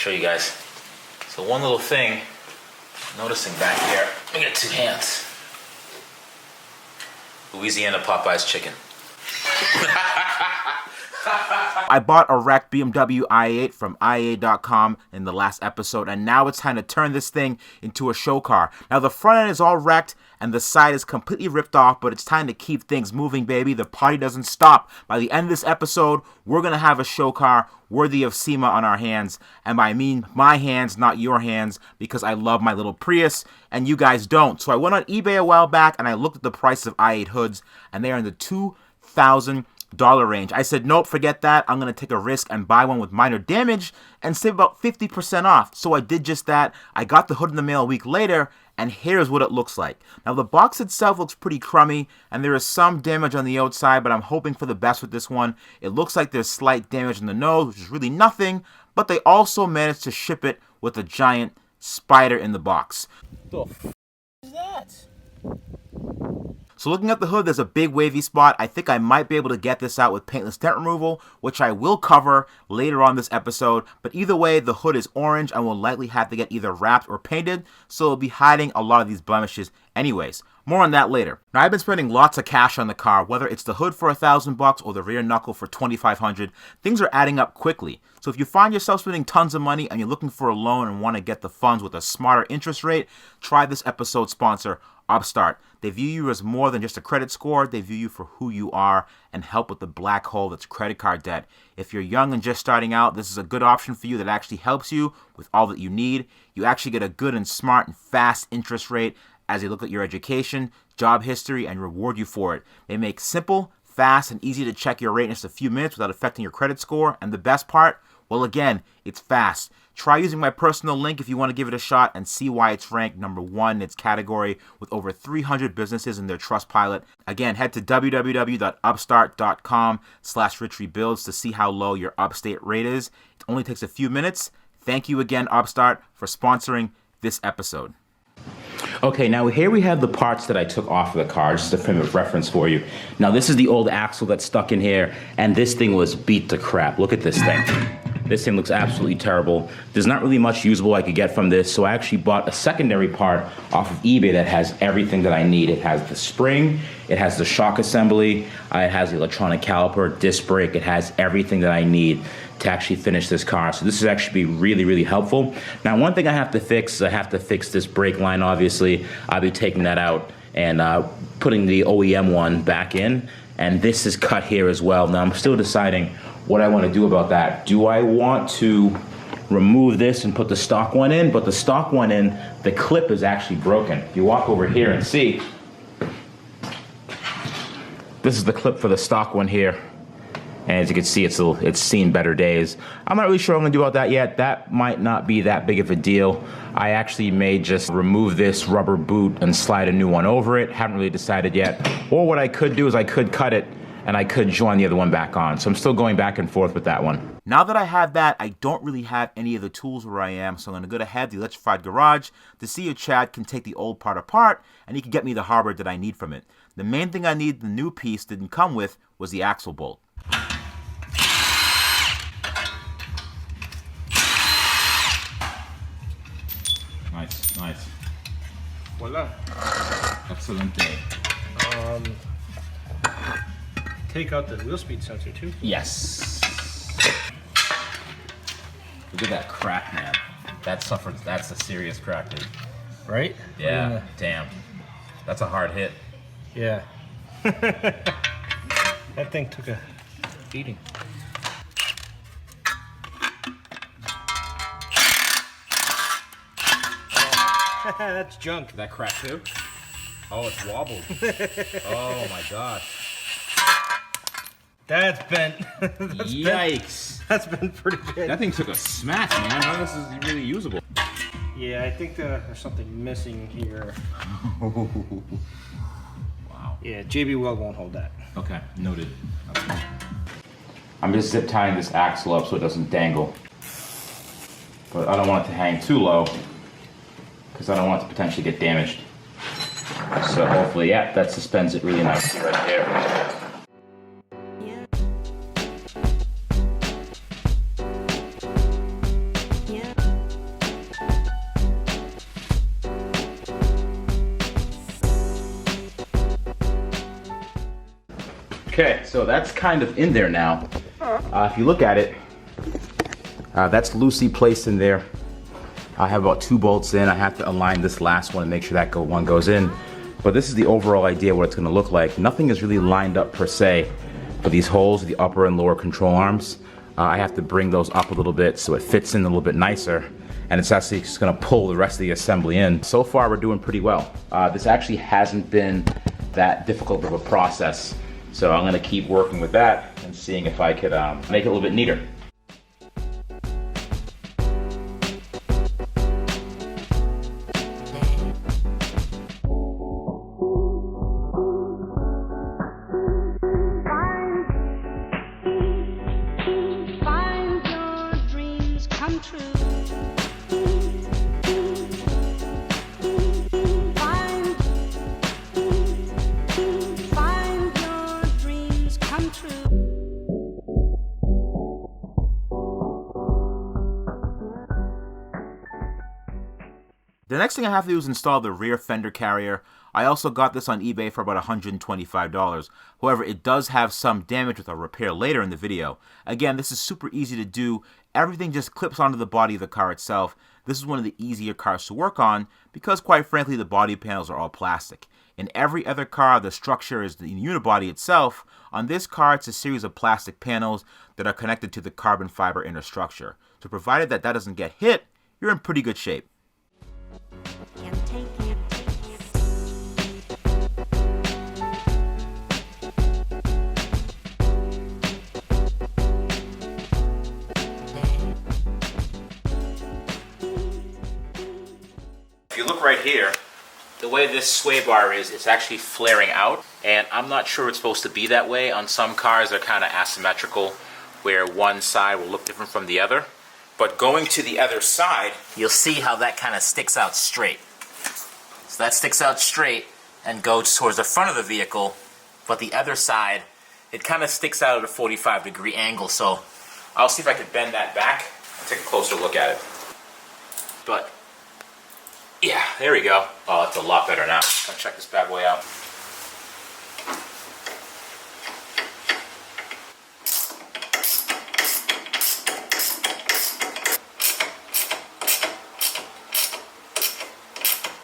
show you guys. So one little thing, noticing back here, I got two hands. Louisiana Popeye's chicken. I bought a wrecked BMW i8 from IA.com in the last episode, and now it's time to turn this thing into a show car. Now the front end is all wrecked and the side is completely ripped off, but it's time to keep things moving, baby. The party doesn't stop. By the end of this episode, we're going to have a show car worthy of SEMA on our hands, and I mean my hands, not your hands, because I love my little Prius, and you guys don't. So I went on eBay a while back, and I looked at the price of i8 hoods, and they are in the $2,000 range. I said, nope, forget that. I'm going to take a risk and buy one with minor damage and save about 50% off. So I did just that. I got the hood in the mail a week later, and here's what it looks like. Now, the box itself looks pretty crummy, and there is some damage on the outside, but I'm hoping for the best with this one. It looks like there's slight damage in the nose, which is really nothing, but they also managed to ship it with a giant spider in the box. What the f*** is that? So looking at the hood, there's a big wavy spot. I think I might be able to get this out with paintless dent removal, which I will cover later on this episode. But either way, the hood is orange and will likely have to get either wrapped or painted, so it'll be hiding a lot of these blemishes anyways. More on that later. Now, I've been spending lots of cash on the car, whether it's the hood for $1,000 or the rear knuckle for $2,500. Things are adding up quickly. So if you find yourself spending tons of money and you're looking for a loan and want to get the funds with a smarter interest rate, try this episode's sponsor, Upstart. They view you as more than just a credit score. They view you for who you are and help with the black hole that's credit card debt. If you're young and just starting out, this is a good option for you that actually helps you with all that you need. You actually get a good and smart and fast interest rate as they look at your education, job history, and reward you for it. They make simple, fast, and easy to check your rate in just a few minutes without affecting your credit score. And the best part? Well, again, it's fast. Try using my personal link if you want to give it a shot and see why it's ranked number 1 in its category with over 300 businesses in their Trustpilot. Again, head to www.upstart.com/richrebuilds to see how low your upstate rate is. It only takes a few minutes. Thank you again, Upstart, for sponsoring this episode. Okay, now here we have the parts that I took off of the car, just a frame of reference for you. Now this is the old axle that's stuck in here, and this thing was beat to crap. Look at this thing. This thing looks absolutely terrible. There's not really much usable I could get from this, so I actually bought a secondary part off of eBay that has everything that I need. It has the spring, it has the shock assembly, it has the electronic caliper, disc brake, it has everything that I need to actually finish this car. So this is actually be really, really helpful. Now, one thing I have to fix this brake line, obviously. I'll be taking that out and putting the OEM one back in, and this is cut here as well. Now, I'm still deciding what I want to do about that. Do I want to remove this and put the stock one in? But the stock one in, the clip is actually broken. If you walk over here and see, this is the clip for the stock one here. And as you can see, it's seen better days. I'm not really sure what I'm going to do about that yet. That might not be that big of a deal. I actually may just remove this rubber boot and slide a new one over it. Haven't really decided yet. Or what I could do is I could cut it and I could join the other one back on. So I'm still going back and forth with that one. Now that I have that, I don't really have any of the tools where I am, so I'm going to go ahead to the Electrified Garage to see if Chad can take the old part apart and he can get me the hardware that I need from it. The main thing I need the new piece didn't come with was the axle bolt. Nice, nice. Voila. Excelente. Take out the wheel speed sensor too. Yes. Look at that crack, man. That's a serious crack, dude. Right? Yeah, damn. That's a hard hit. Yeah. That thing took a beating. That's junk. That crack too? Oh, it's wobbled. Oh my gosh. That's bent. Yikes. That's been pretty good. That thing took a smash, man. How this is really usable. Yeah, I think there's something missing here. Wow. Yeah, JB Weld won't hold that. Okay, noted. I'm just zip tying this axle up so it doesn't dangle. But I don't want it to hang too low because I don't want it to potentially get damaged. So hopefully, yeah, that suspends it really nicely right there. Yeah. Okay, so that's kind of in there now. If you look at it, that's loosely placed in there. I have about 2 bolts in. I have to align this last one and make sure that one goes in. But this is the overall idea of what it's going to look like. Nothing is really lined up per se for these holes, the upper and lower control arms. I have to bring those up a little bit so it fits in a little bit nicer. And it's actually just going to pull the rest of the assembly in. So far, we're doing pretty well. This actually hasn't been that difficult of a process. So I'm going to keep working with that and seeing if I could make it a little bit neater. The next thing I have to do is install the rear fender carrier. I also got this on eBay for about $125. However, it does have some damage with a repair later in the video. Again, this is super easy to do. Everything just clips onto the body of the car itself. This is one of the easier cars to work on because, quite frankly, the body panels are all plastic. In every other car, the structure is the unibody itself. On this car, it's a series of plastic panels that are connected to the carbon fiber inner structure. So provided that doesn't get hit, you're in pretty good shape. If you look right here, the way this sway bar is, it's actually flaring out, and I'm not sure it's supposed to be that way. On some cars, they're kind of asymmetrical, where one side will look different from the other. But going to the other side, you'll see how that kind of sticks out straight. So that sticks out straight and goes towards the front of the vehicle, but the other side, it kind of sticks out at a 45-degree angle. So I'll see if I can bend that back and take a closer look at it. But yeah, there we go. Oh, that's a lot better now. Let's check this bad boy out.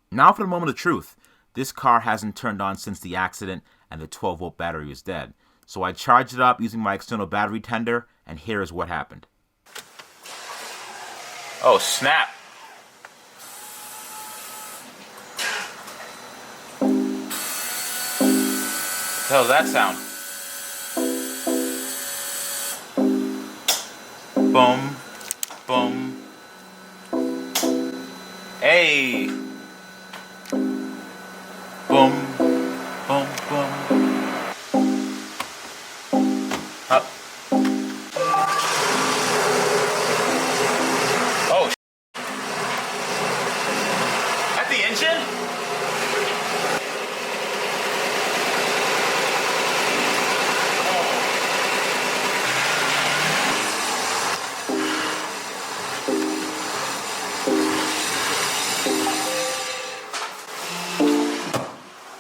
Now for the moment of truth. This car hasn't turned on since the accident and the 12-volt battery is dead. So I charged it up using my external battery tender, and here is what happened. Oh, snap. What the hell does that sound? Boom, boom. Hey! Boom, boom, boom. Up. Oh, at the engine?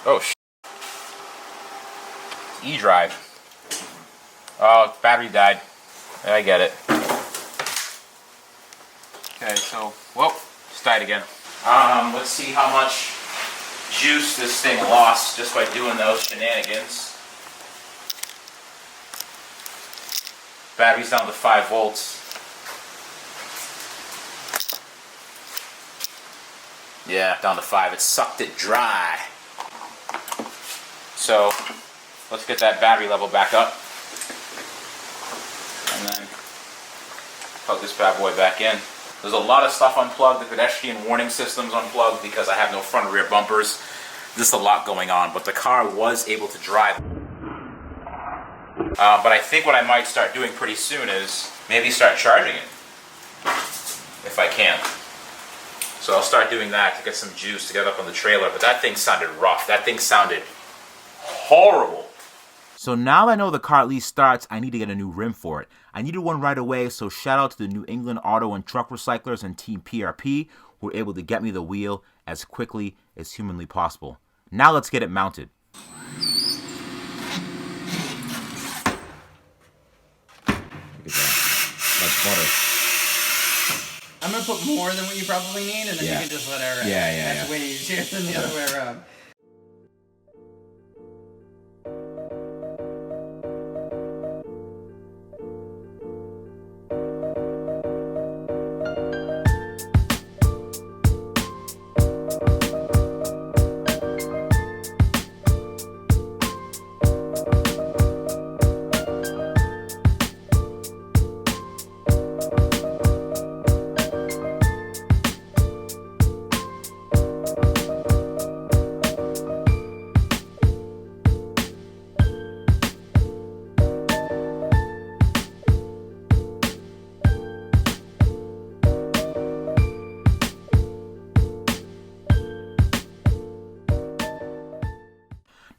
Oh, E-drive. Oh, battery died. I get it. Okay, so, whoa, it's died again. Let's see how much juice this thing lost just by doing those shenanigans. Battery's down to 5 volts. Yeah, down to 5. It sucked it dry. So let's get that battery level back up and then plug this bad boy back in. There's a lot of stuff unplugged. The pedestrian warning system's unplugged because I have no front and rear bumpers. There's a lot going on, but the car was able to drive. But I think what I might start doing pretty soon is maybe start charging it if I can. So I'll start doing that to get some juice to get up on the trailer. But that thing sounded rough. That thing sounded horrible. So now that I know the car at least starts, I need to get a new rim for it. I needed one right away, so shout out to the New England Auto and Truck Recyclers and Team PRP who were able to get me the wheel as quickly as humanly possible. Now let's get it mounted. I'm going to put more than what you probably need, and then you can just let it rest. That's way easier than the other way around.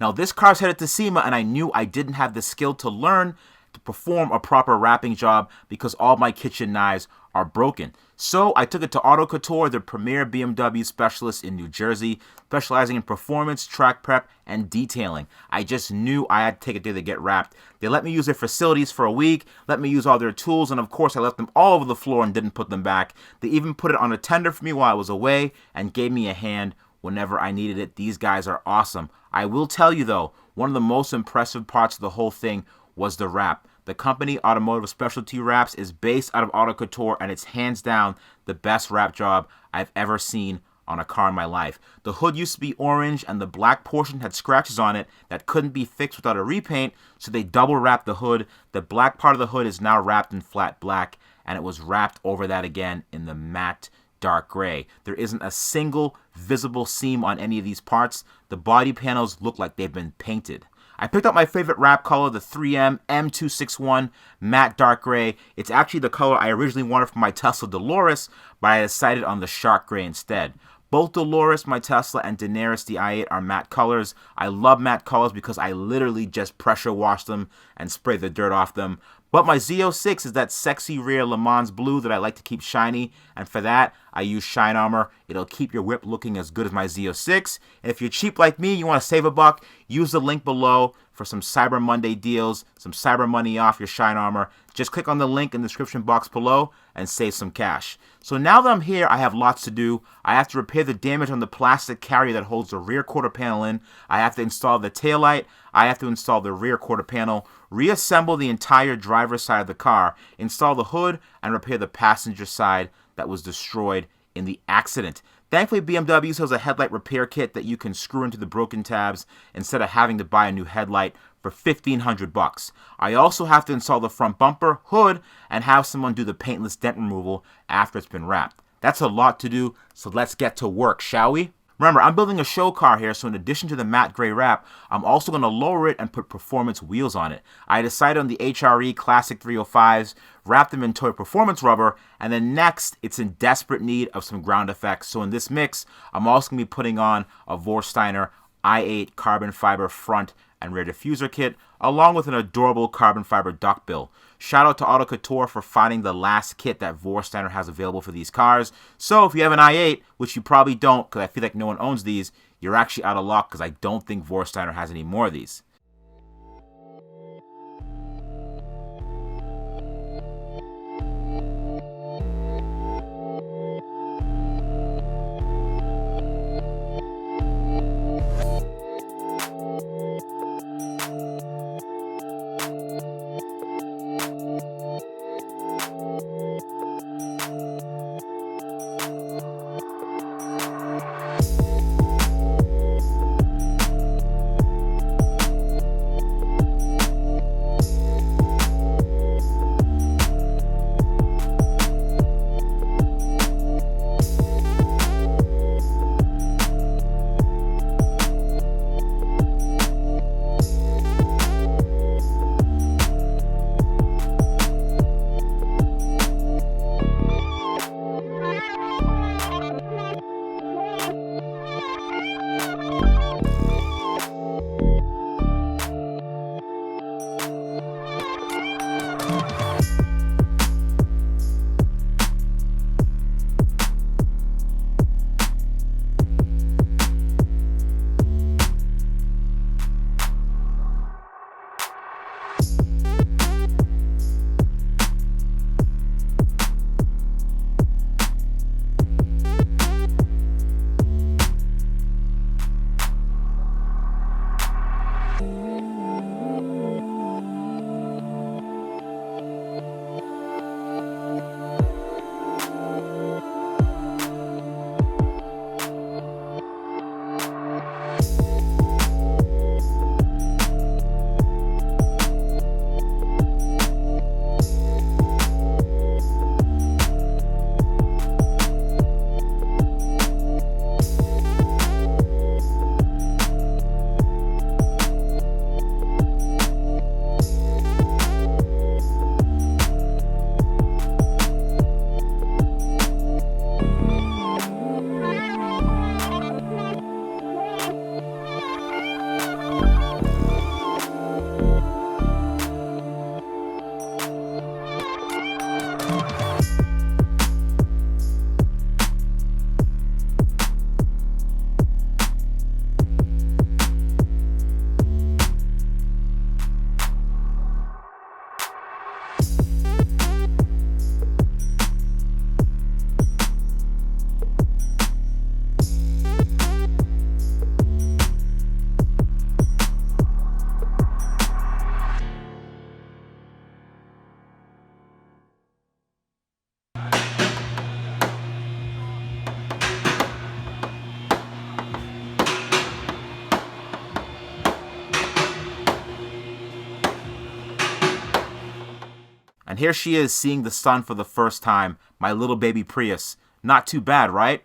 Now this car's headed to SEMA, and I knew I didn't have the skill to learn to perform a proper wrapping job because all my kitchen knives are broken. So I took it to Auto Couture, the premier BMW specialist in New Jersey, specializing in performance, track prep, and detailing. I just knew I had to take it there to get wrapped. They let me use their facilities for a week, let me use all their tools, and of course I left them all over the floor and didn't put them back. They even put it on a tender for me while I was away and gave me a hand whenever I needed it. These guys are awesome. I will tell you though, one of the most impressive parts of the whole thing was the wrap. The company Automotive Specialty Wraps is based out of Auto Couture, and it's hands down the best wrap job I've ever seen on a car in my life. The hood used to be orange, and the black portion had scratches on it that couldn't be fixed without a repaint, so they double wrapped the hood. The black part of the hood is now wrapped in flat black, and it was wrapped over that again in the matte dark gray. There isn't a single visible seam on any of these parts. The body panels look like they've been painted. I picked up my favorite wrap color, the 3M M261 matte dark gray. It's actually the color I originally wanted for my Tesla Dolores, but I decided on the shark gray instead. Both Dolores, my Tesla, and Daenerys, the i8, are matte colors. I love matte colors because I literally just pressure wash them and spray the dirt off them. But my Z06 is that sexy rare Le Mans blue that I like to keep shiny, and for that, I use Shine Armor. It'll keep your whip looking as good as my Z06. And if you're cheap like me, you want to save a buck, use the link below for some Cyber Monday deals, some Cyber money off your Shine Armor. Just click on the link in the description box below and save some cash. So now that I'm here, I have lots to do. I have to repair the damage on the plastic carrier that holds the rear quarter panel in. I have to install the taillight. I have to install the rear quarter panel, reassemble the entire driver's side of the car, install the hood, and repair the passenger side that was destroyed in the accident. Thankfully, BMW sells a headlight repair kit that you can screw into the broken tabs instead of having to buy a new headlight for $1,500. I also have to install the front bumper, hood, and have someone do the paintless dent removal after it's been wrapped. That's a lot to do, so let's get to work, shall we? Remember, I'm building a show car here, so in addition to the matte gray wrap, I'm also going to lower it and put performance wheels on it. I decided on the HRE Classic 305s, wrap them in toy performance rubber, and then next, it's in desperate need of some ground effects. So in this mix, I'm also going to be putting on a Vorsteiner i8 carbon fiber front and rear diffuser kit, along with an adorable carbon fiber duckbill. Shout out to Auto Couture for finding the last kit that Vorsteiner has available for these cars. So if you have an i8, which you probably don't, because I feel like no one owns these, you're actually out of luck, because I don't think Vorsteiner has any more of these. And here she is seeing the sun for the first time, my little baby Prius. Not too bad, right?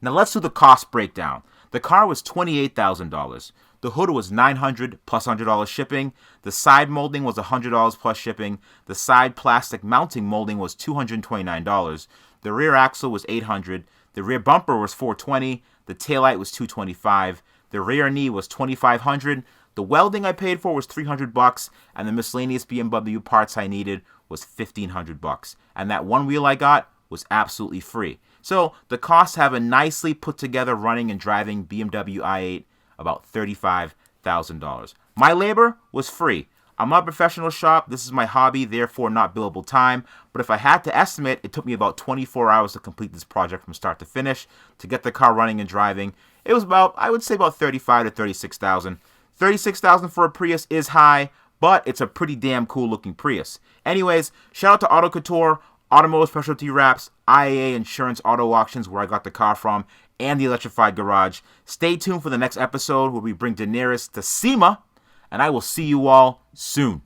Now let's do the cost breakdown. The car was $28,000. The hood was $900 plus $100 shipping. The side molding was $100 plus shipping. The side plastic mounting molding was $229. The rear axle was $800. The rear bumper was $420. The taillight was $225. The rear knee was $2,500. The welding I paid for was $300, and the miscellaneous BMW parts I needed was $1,500. And that one wheel I got was absolutely free. So the costs have a nicely put together running and driving BMW i8 about $35,000. My labor was free. I'm not a professional shop. This is my hobby, therefore not billable time. But if I had to estimate, it took me about 24 hours to complete this project from start to finish to get the car running and driving. It was I would say about $35,000 to $36,000. $36,000 for a Prius is high, but it's a pretty damn cool looking Prius. Anyways, shout out to Auto Couture, Automotive Specialty Wraps, IAA Insurance Auto Auctions, where I got the car from, and the Electrified Garage. Stay tuned for the next episode where we bring Daenerys to SEMA, and I will see you all soon.